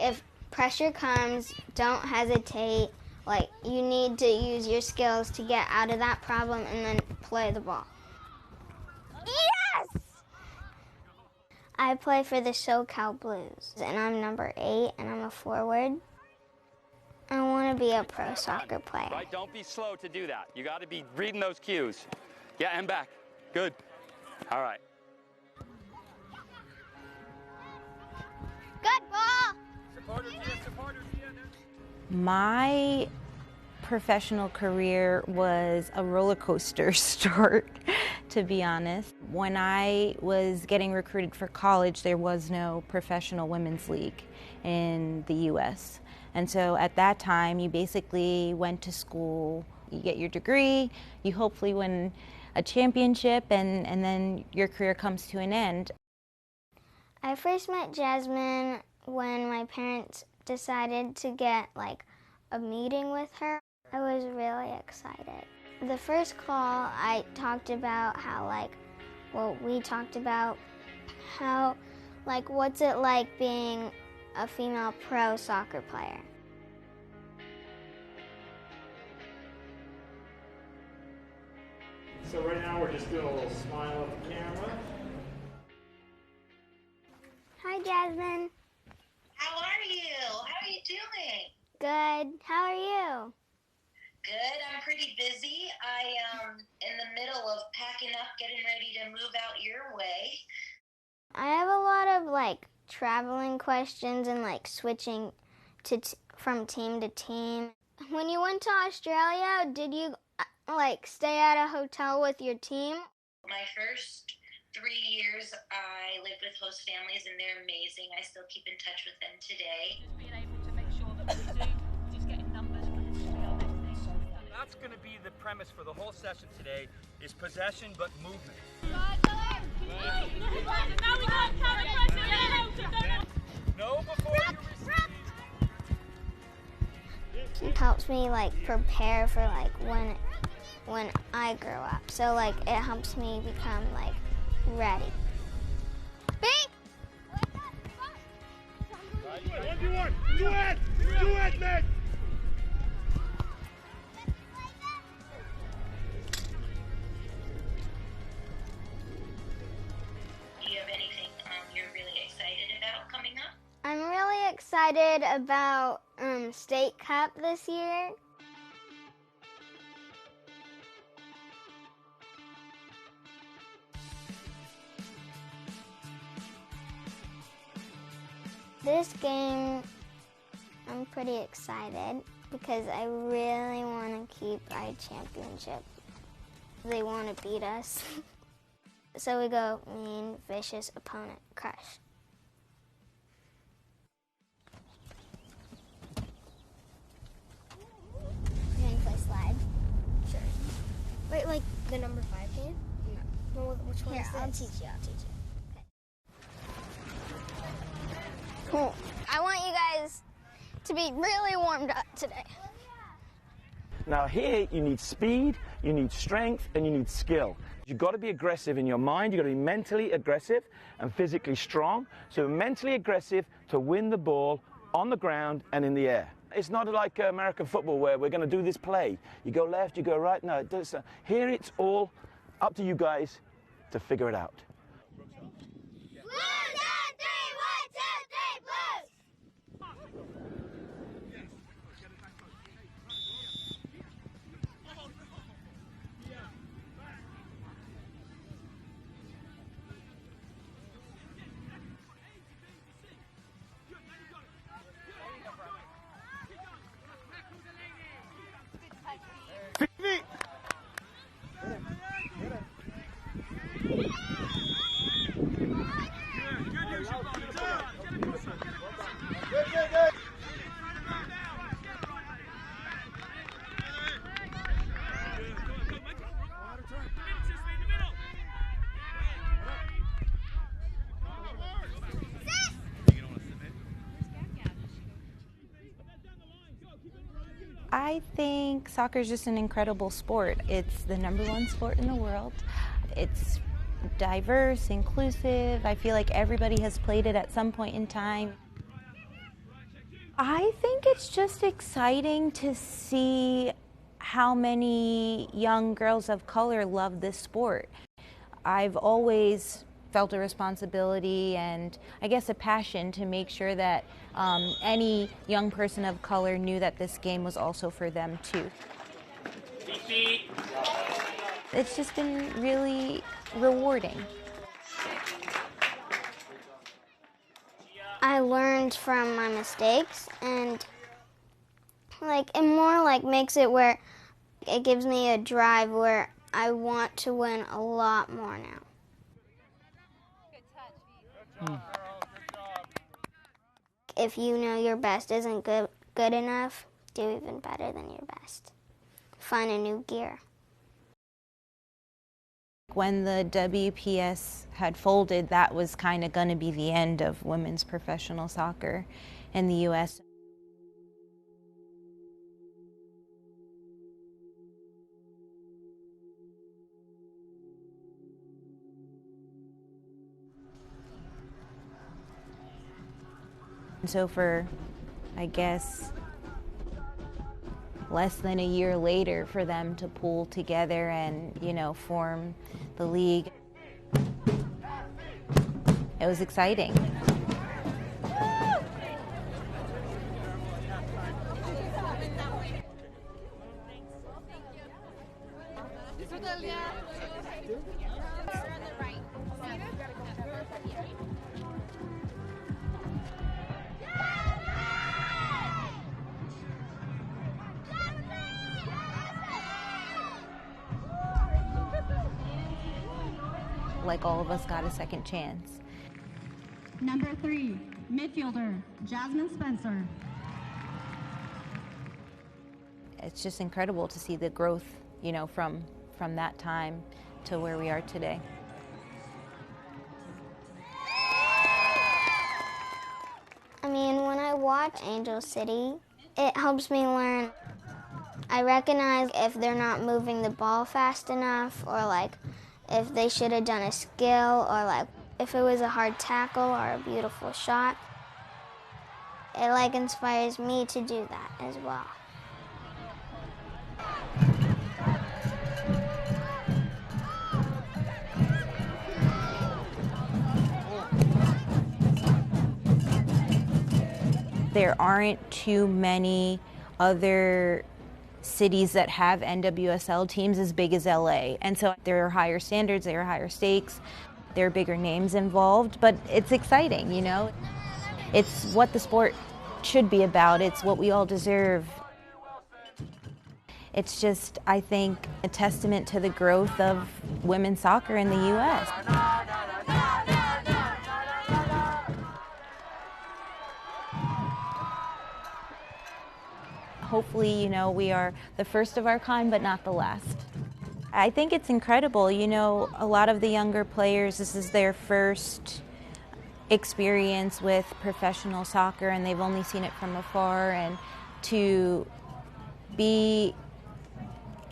If pressure comes, don't hesitate. Like, you need to use your skills to get out of that problem and then play the ball. Yes! I play for the SoCal Blues, and I'm number 8, and I'm a forward. I want to be a pro soccer player. Right, don't be slow to do that. You got to be reading those cues. Yeah, and back. Good. All right. Good ball! Supporters here. My professional career was a roller coaster start, to be honest. When I was getting recruited for college, there was no professional women's league in the U.S. And so at that time, you basically went to school, you get your degree, you hopefully win a championship, and then your career comes to an end. I first met Jasmine when my parents decided to get like a meeting with her. I was really excited. The first call, I talked about we talked about how, like, what's it like being a female pro soccer player. So right now we're just doing a little smile at the camera. Hi, Jasmine. How are you? How are you doing? Good. How are you? Good. I'm pretty busy. I am in the middle of packing up, getting ready to move out your way. I have a lot of like traveling questions and like switching to from team to team. When you went to Australia, did you like stay at a hotel with your team? My first 3 years, I lived with host families, and they're amazing. I still keep in touch with them today. Just being able to make sure that we do, just getting numbers for this to be our next thing. That's going to be the premise for the whole session today, is possession but movement. No before you receive. It helps me like prepare for like when I grow up. So like it helps me become like ready. Bing! 1v1! Duet! Duet, Nick! Do you have anything you're really excited about coming up? I'm really excited about State Cup this year. This game, I'm pretty excited because I really want to keep our championship. They want to beat us. So we go mean, vicious opponent, crush. You're gonna play slide? Sure. Wait, like the number 5 game? No. Well, which one Here, is this? I'll teach you. Cool. I want you guys to be really warmed up today. Now here you need speed, you need strength, and you need skill. You've got to be aggressive in your mind, you've got to be mentally aggressive and physically strong. So mentally aggressive to win the ball on the ground and in the air. It's not like American football where we're going to do this play. You go left, you go right. No, here it's all up to you guys to figure it out. I think soccer is just an incredible sport. It's the #1 sport in the world. It's diverse, inclusive. I feel like everybody has played it at some point in time. I think it's just exciting to see how many young girls of color love this sport. I've always felt a responsibility and I guess a passion to make sure that any young person of color knew that this game was also for them too. It's just been really rewarding. I learned from my mistakes, and it more makes it where it gives me a drive where I want to win a lot more now. If you know your best isn't good enough, do even better than your best. Find a new gear. When the WPS had folded, that was kind of going to be the end of women's professional soccer in the U.S. And so for, I guess, less than a year later for them to pull together and, form the league, it was exciting. Like all of us got a second chance. Number 3, midfielder, Jasmine Spencer. It's just incredible to see the growth, from that time to where we are today. When I watch Angel City, it helps me learn. I recognize if they're not moving the ball fast enough, or if they should have done a skill, or if it was a hard tackle or a beautiful shot. It inspires me to do that as well. There aren't too many other cities that have NWSL teams as big as LA. And so there are higher standards, there are higher stakes, there are bigger names involved, but it's exciting, It's what the sport should be about. It's what we all deserve. It's just, I think, a testament to the growth of women's soccer in the U.S. Hopefully, we are the first of our kind, but not the last. I think it's incredible. A lot of the younger players, this is their first experience with professional soccer, and they've only seen it from afar. And to be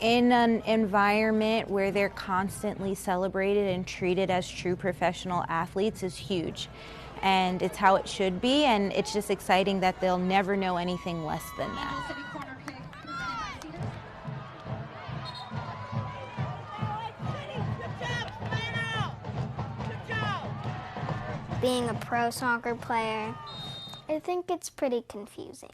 in an environment where they're constantly celebrated and treated as true professional athletes is huge. And it's how it should be, and it's just exciting that they'll never know anything less than that. Being a pro soccer player, I think it's pretty confusing.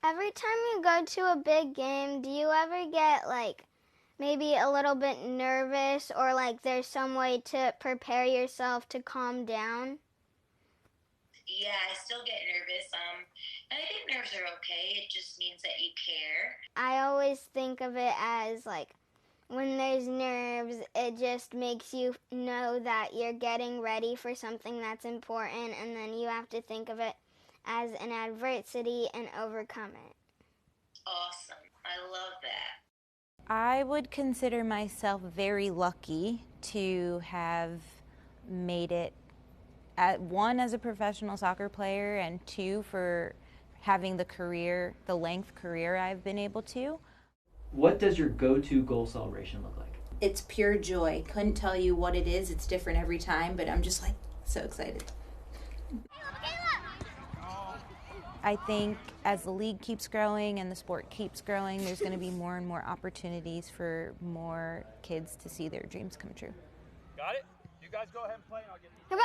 Every time you go to a big game, do you ever get maybe a little bit nervous, or there's some way to prepare yourself to calm down? Yeah, I still get nervous. And I think nerves are okay. It just means that you care. I always think of it as when there's nerves, it just makes you know that you're getting ready for something that's important, and then you have to think of it as an adversity and overcome it. Awesome. I love that. I would consider myself very lucky to have made it, one, as a professional soccer player, and two, for having the length career I've been able to. What does your go-to goal celebration look like? It's pure joy. Couldn't tell you what it is. It's different every time, but I'm just so excited. I think as the league keeps growing and the sport keeps growing, there's going to be more and more opportunities for more kids to see their dreams come true. Got it? You guys go ahead and play and I'll get Come